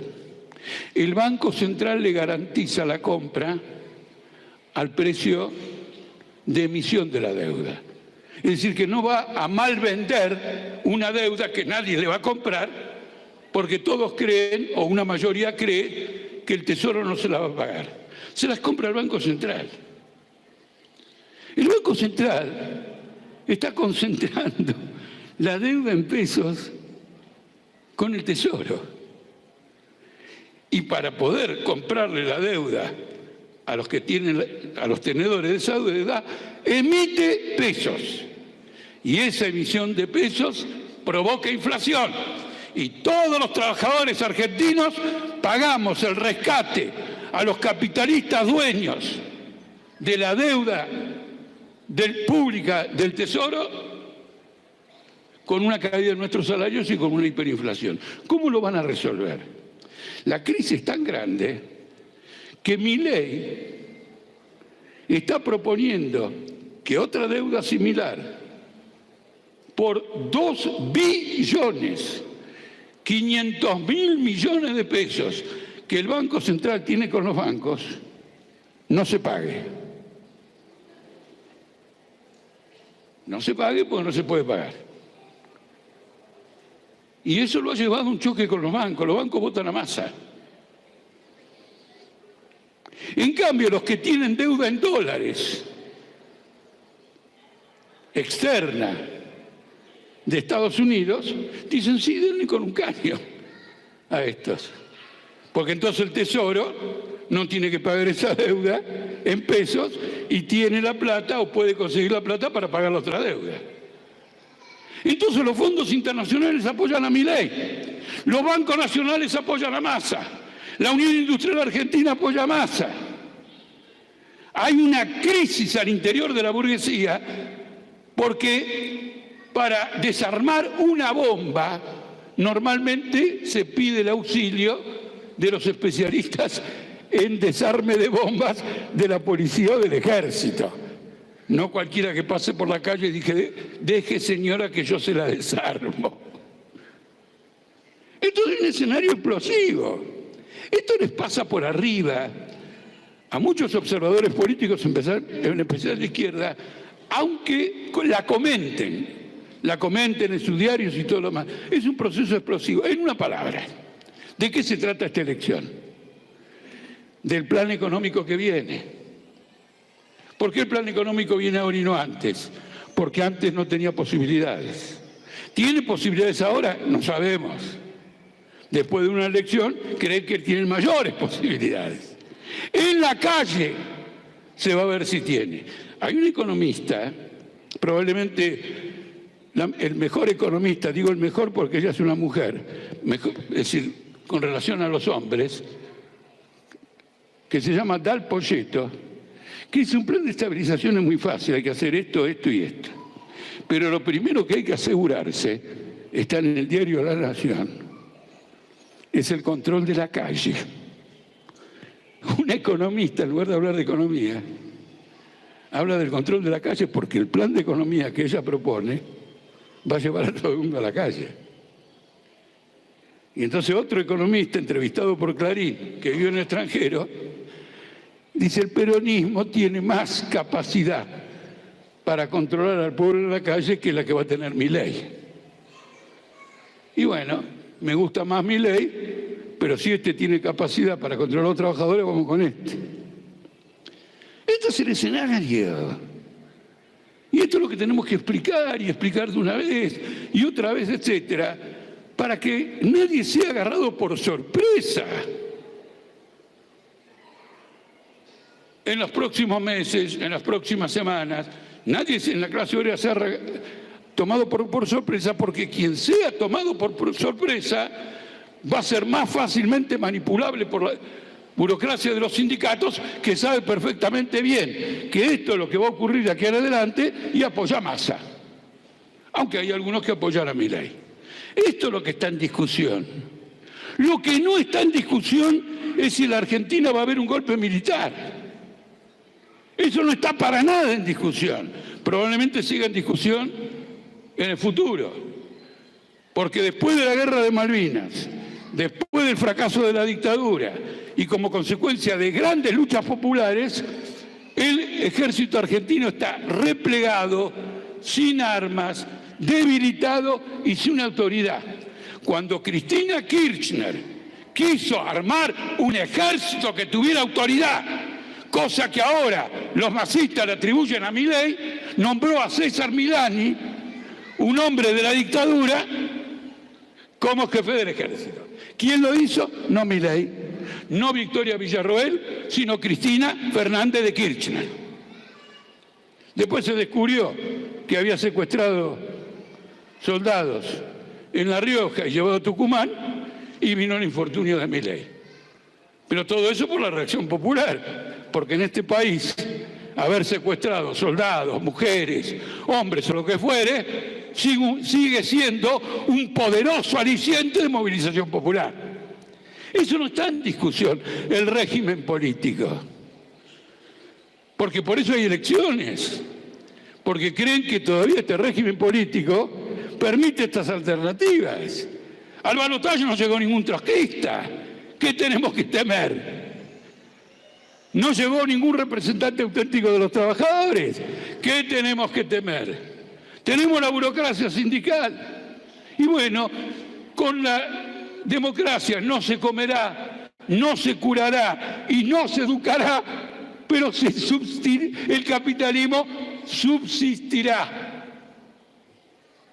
el Banco Central le garantiza la compra al precio de emisión de la deuda. Es decir, que no va a mal vender una deuda que nadie le va a comprar porque todos creen, o una mayoría cree, que el Tesoro no se la va a pagar. Se las compra el Banco Central. El Banco Central está concentrando la deuda en pesos con el Tesoro. Y para poder comprarle la deuda a los que tienen, a los tenedores de esa deuda, emite pesos. Y esa emisión de pesos provoca inflación. Y todos los trabajadores argentinos pagamos el rescate a los capitalistas dueños de la deuda pública del Tesoro con una caída de nuestros salarios y con una hiperinflación. ¿Cómo lo van a resolver? La crisis es tan grande que Milei está proponiendo que otra deuda similar por 2.500.000 millones de pesos que el Banco Central tiene con los bancos no se pague. No se pague porque no se puede pagar. Y eso lo ha llevado a un choque con los bancos. Los bancos votan a Massa. En cambio, los que tienen deuda en dólares externa de Estados Unidos, dicen, sí, denle con un caño a estos. Porque entonces el Tesoro no tiene que pagar esa deuda en pesos y tiene la plata o puede conseguir la plata para pagar la otra deuda. Entonces los fondos internacionales apoyan a Milei, los bancos nacionales apoyan a Massa, la Unión Industrial Argentina apoya a Massa. Hay una crisis al interior de la burguesía porque para desarmar una bomba normalmente se pide el auxilio de los especialistas en desarme de bombas de la policía o del ejército. No cualquiera que pase por la calle y dije, deje señora que yo se la desarmo. Esto es un escenario explosivo. Esto les pasa por arriba a muchos observadores políticos, en especial de izquierda, aunque la comenten en sus diarios y todo lo demás. Es un proceso explosivo. En una palabra, ¿de qué se trata esta elección? Del plan económico que viene. ¿Por qué el plan económico viene ahora y no antes? Porque antes no tenía posibilidades. ¿Tiene posibilidades ahora? No sabemos. Después de una elección, creen que tienen mayores posibilidades. En la calle se va a ver si tiene. Hay un economista, probablemente el mejor economista, digo el mejor porque ella es una mujer, es decir, con relación a los hombres, que se llama Dal Poggetto, que dice un plan de estabilización es muy fácil, hay que hacer esto, esto y esto. Pero lo primero que hay que asegurarse, está en el diario La Nación, es el control de la calle. Un economista, en lugar de hablar de economía, habla del control de la calle porque el plan de economía que ella propone va a llevar a todo el mundo a la calle. Y entonces otro economista, entrevistado por Clarín, que vive en el extranjero, dice, el peronismo tiene más capacidad para controlar al pueblo en la calle que la que va a tener Milei. Y bueno, me gusta más Milei, pero si este tiene capacidad para controlar a los trabajadores, vamos con este. Este es el escenario. Y esto es lo que tenemos que explicar y explicar de una vez y otra vez, etcétera, para que nadie sea agarrado por sorpresa. En los próximos meses, en las próximas semanas, nadie en la clase obrera sea tomado por sorpresa, porque quien sea tomado por sorpresa va a ser más fácilmente manipulable por la burocracia de los sindicatos, que sabe perfectamente bien que esto es lo que va a ocurrir de aquí en adelante y apoya a Massa, aunque hay algunos que apoyan a Milei. Esto es lo que está en discusión. Lo que no está en discusión es si en la Argentina va a haber un golpe militar. Eso no está para nada en discusión. Probablemente siga en discusión en el futuro. Porque después de la guerra de Malvinas, después del fracaso de la dictadura y como consecuencia de grandes luchas populares, el ejército argentino está replegado, sin armas, debilitado y sin autoridad. Cuando Cristina Kirchner quiso armar un ejército que tuviera autoridad, cosa que ahora los masistas le atribuyen a Milei, nombró a César Milani, un hombre de la dictadura, como jefe del ejército. ¿Quién lo hizo? No Milei. no Victoria Villarroel, sino Cristina Fernández de Kirchner. Después se descubrió que había secuestrado soldados en La Rioja y llevado a Tucumán, y vino el infortunio de Milei. Pero todo eso por la reacción popular, porque en este país haber secuestrado soldados, mujeres, hombres o lo que fuere, sigue siendo un poderoso aliciente de movilización popular. Eso no está en discusión, el régimen político. Porque por eso hay elecciones, porque creen que todavía este régimen político permite estas alternativas. Al balotaje no llegó ningún trotskista. ¿Qué tenemos que temer? No llegó ningún representante auténtico de los trabajadores. ¿Qué tenemos que temer? Tenemos la burocracia sindical. Y bueno, con la democracia no se comerá, no se curará y no se educará, pero el capitalismo subsistirá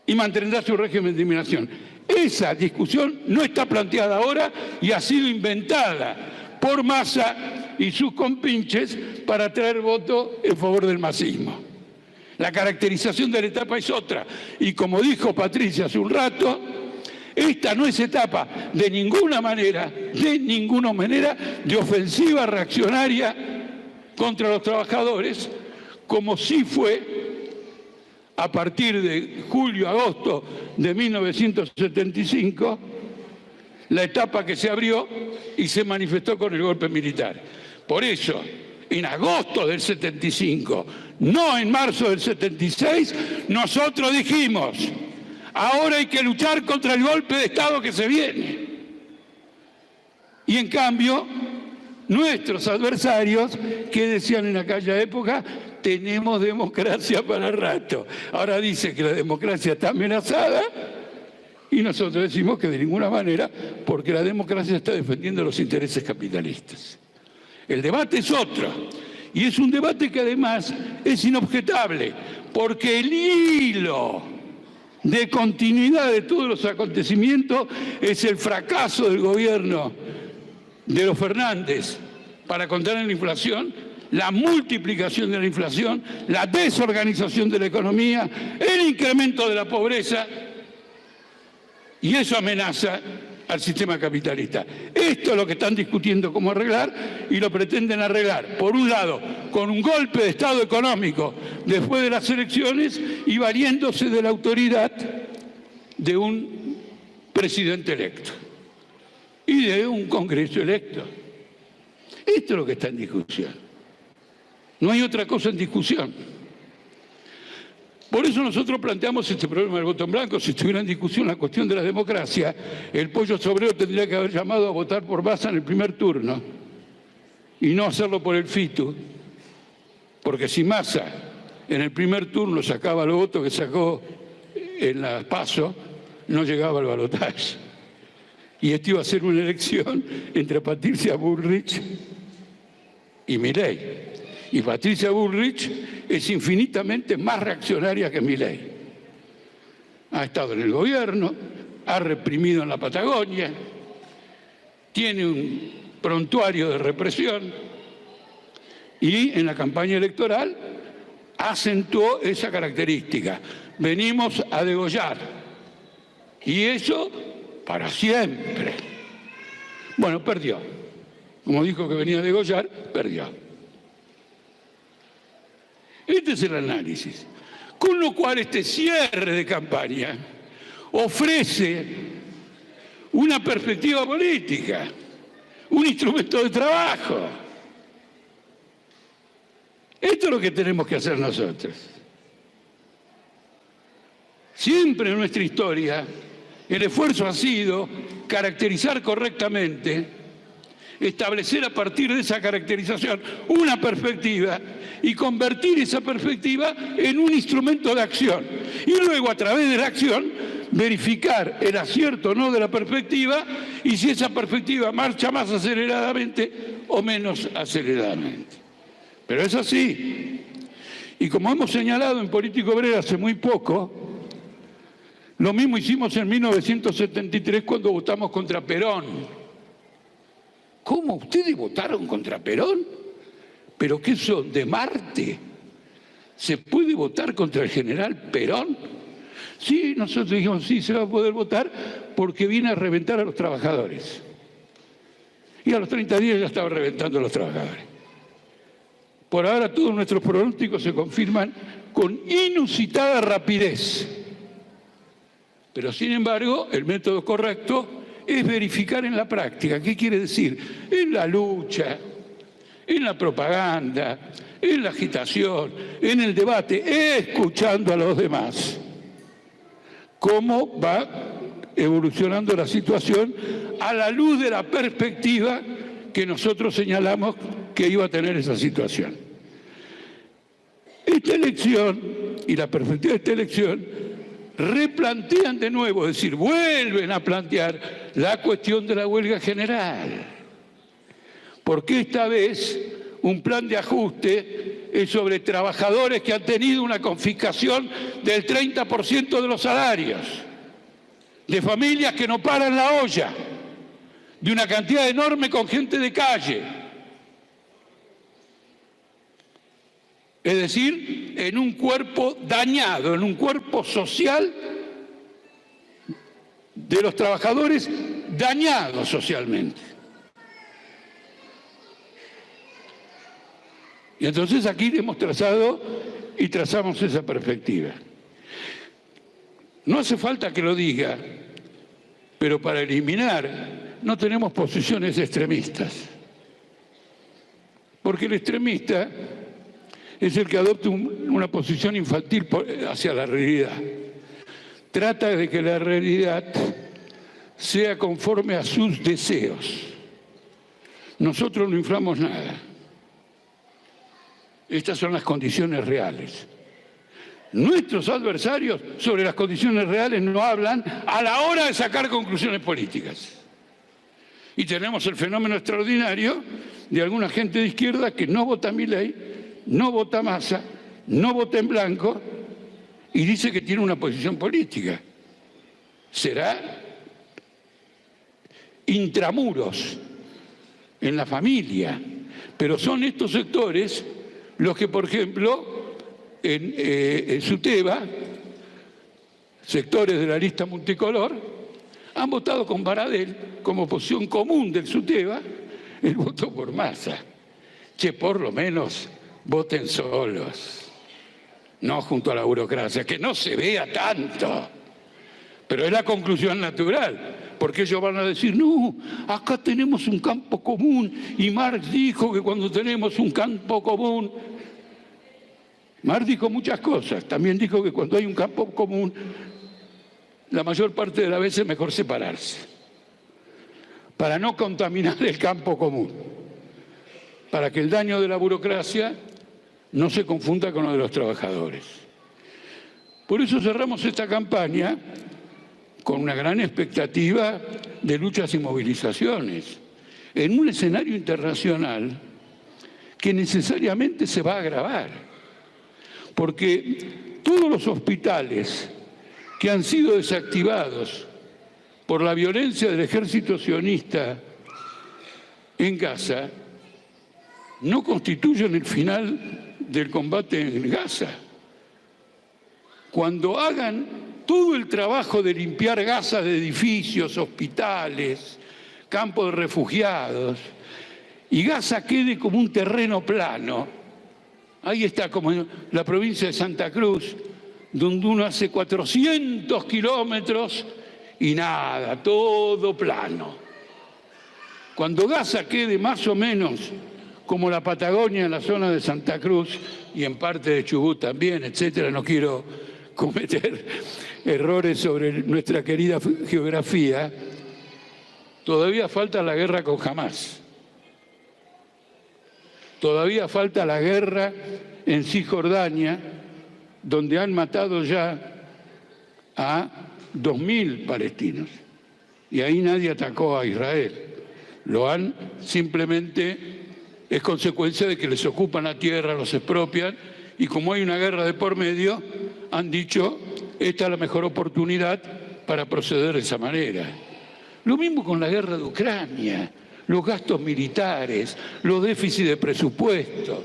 y mantendrá su régimen de dominación. Esa discusión no está planteada ahora y ha sido inventada por Massa y sus compinches para traer voto en favor del masismo. La caracterización de la etapa es otra. Y como dijo Patricia hace un rato, esta no es etapa de ninguna manera de ofensiva reaccionaria contra los trabajadores, como sí fue a partir de julio-agosto de 1975, la etapa que se abrió y se manifestó con el golpe militar. Por eso, en agosto del 75, no en marzo del 76, nosotros dijimos, ahora hay que luchar contra el golpe de Estado que se viene. Y en cambio, nuestros adversarios, que decían en aquella época, tenemos democracia para rato. Ahora dice que la democracia está amenazada y nosotros decimos que de ninguna manera, porque la democracia está defendiendo los intereses capitalistas. El debate es otro, y es un debate que además es inobjetable, porque el hilo de continuidad de todos los acontecimientos es el fracaso del gobierno de los Fernández para contener la inflación, la multiplicación de la inflación, la desorganización de la economía, el incremento de la pobreza, y eso amenaza al sistema capitalista. Esto es lo que están discutiendo cómo arreglar, y lo pretenden arreglar, por un lado, con un golpe de Estado económico después de las elecciones y valiéndose de la autoridad de un presidente electo y de un Congreso electo. Esto es lo que está en discusión. No hay otra cosa en discusión. Por eso nosotros planteamos este problema del voto en blanco. Si estuviera en discusión la cuestión de la democracia, el Pollo Sobrero tendría que haber llamado a votar por Massa en el primer turno y no hacerlo por el FITU, porque si Massa en el primer turno sacaba los votos que sacó en la PASO, no llegaba al balotaje. Y esto iba a ser una elección entre Patricia Bullrich y Milei. Y Patricia Bullrich es infinitamente más reaccionaria que Milei. Ha estado en el gobierno, ha reprimido en la Patagonia, tiene un prontuario de represión y en la campaña electoral acentuó esa característica. Venimos a degollar. Y eso para siempre. Bueno, perdió. Como dijo que venía a degollar, perdió. Este es el análisis. Con lo cual este cierre de campaña ofrece una perspectiva política, un instrumento de trabajo. Esto es lo que tenemos que hacer nosotros. Siempre en nuestra historia el esfuerzo ha sido caracterizar correctamente, establecer a partir de esa caracterización una perspectiva y convertir esa perspectiva en un instrumento de acción. Y luego, a través de la acción, verificar el acierto o no de la perspectiva y si esa perspectiva marcha más aceleradamente o menos aceleradamente. Pero es así. Y como hemos señalado en Político Obrero hace muy poco, lo mismo hicimos en 1973 cuando votamos contra Perón. ¿Cómo ustedes votaron contra Perón? ¿Pero qué son, de Marte? ¿Se puede votar contra el general Perón? Sí, nosotros dijimos, sí, se va a poder votar porque viene a reventar a los trabajadores. Y a los 30 días ya estaba reventando a los trabajadores. Por ahora todos nuestros pronósticos se confirman con inusitada rapidez. Pero sin embargo, el método correcto es verificar en la práctica. ¿Qué quiere decir? En la lucha, en la propaganda, en la agitación, en el debate, escuchando a los demás. ¿Cómo va evolucionando la situación a la luz de la perspectiva que nosotros señalamos que iba a tener esa situación? Esta elección y la perspectiva de esta elección replantean de nuevo, es decir, vuelven a plantear la cuestión de la huelga general. Porque esta vez un plan de ajuste es sobre trabajadores que han tenido una confiscación del 30% de los salarios, de familias que no paran la olla, de una cantidad enorme con gente de calle. Es decir, en un cuerpo dañado, en un cuerpo social de los trabajadores dañados socialmente. Y entonces aquí hemos trazado y trazamos esa perspectiva. No hace falta que lo diga, pero para eliminar no tenemos posiciones extremistas. Porque el extremista es el que adopta una posición infantil hacia la realidad. Trata de que la realidad sea conforme a sus deseos. Nosotros no inflamos nada. Estas son las condiciones reales. Nuestros adversarios sobre las condiciones reales no hablan a la hora de sacar conclusiones políticas. Y tenemos el fenómeno extraordinario de alguna gente de izquierda que no vota Milei, no vota Massa, no vota en blanco y dice que tiene una posición política. Será intramuros, en la familia, pero son estos sectores los que, por ejemplo, en SUTEBA, sectores de la lista multicolor, han votado con Baradel como posición común del SUTEBA el voto por Massa. Che, por lo menos voten solos, no junto a la burocracia, que no se vea tanto. Pero es la conclusión natural, porque ellos van a decir, no, acá tenemos un campo común, y Marx dijo que cuando tenemos un campo común, Marx dijo muchas cosas, también dijo que cuando hay un campo común, la mayor parte de las veces es mejor separarse, para no contaminar el campo común, para que el daño de la burocracia no se confunda con lo de los trabajadores. Por eso cerramos esta campaña con una gran expectativa de luchas y movilizaciones, en un escenario internacional que necesariamente se va a agravar, porque todos los hospitales que han sido desactivados por la violencia del ejército sionista en Gaza no constituyen el final del combate en Gaza. Cuando hagan todo el trabajo de limpiar Gaza de edificios, hospitales, campos de refugiados, y Gaza quede como un terreno plano, ahí está como en la provincia de Santa Cruz, donde uno hace 400 kilómetros y nada, todo plano. Cuando Gaza quede más o menos como la Patagonia en la zona de Santa Cruz y en parte de Chubut también, etcétera, no quiero cometer errores sobre nuestra querida geografía, todavía falta la guerra con Hamás. Todavía falta la guerra en Cisjordania, donde han matado ya a 2.000 palestinos. Y ahí nadie atacó a Israel. Lo han simplemente, es consecuencia de que les ocupan la tierra, los expropian, y como hay una guerra de por medio, han dicho, esta es la mejor oportunidad para proceder de esa manera. Lo mismo con la guerra de Ucrania. los gastos militares, los déficits de presupuesto,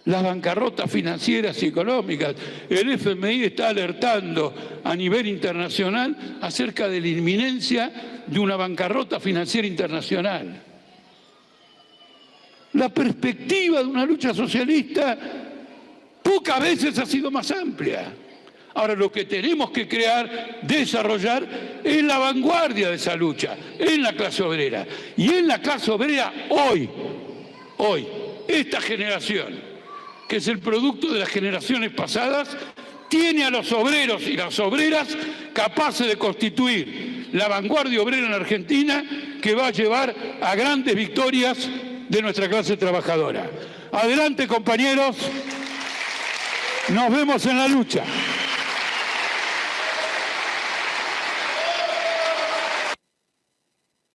las bancarrotas financieras y económicas. El FMI está alertando a nivel internacional acerca de la inminencia de una bancarrota financiera internacional. La perspectiva de una lucha socialista pocas veces ha sido más amplia. Ahora, lo que tenemos que crear, desarrollar, es la vanguardia de esa lucha, en la clase obrera. Y en la clase obrera, hoy, esta generación, que es el producto de las generaciones pasadas, tiene a los obreros y las obreras capaces de constituir la vanguardia obrera en Argentina, que va a llevar a grandes victorias de nuestra clase trabajadora. Adelante, compañeros, nos vemos en la lucha.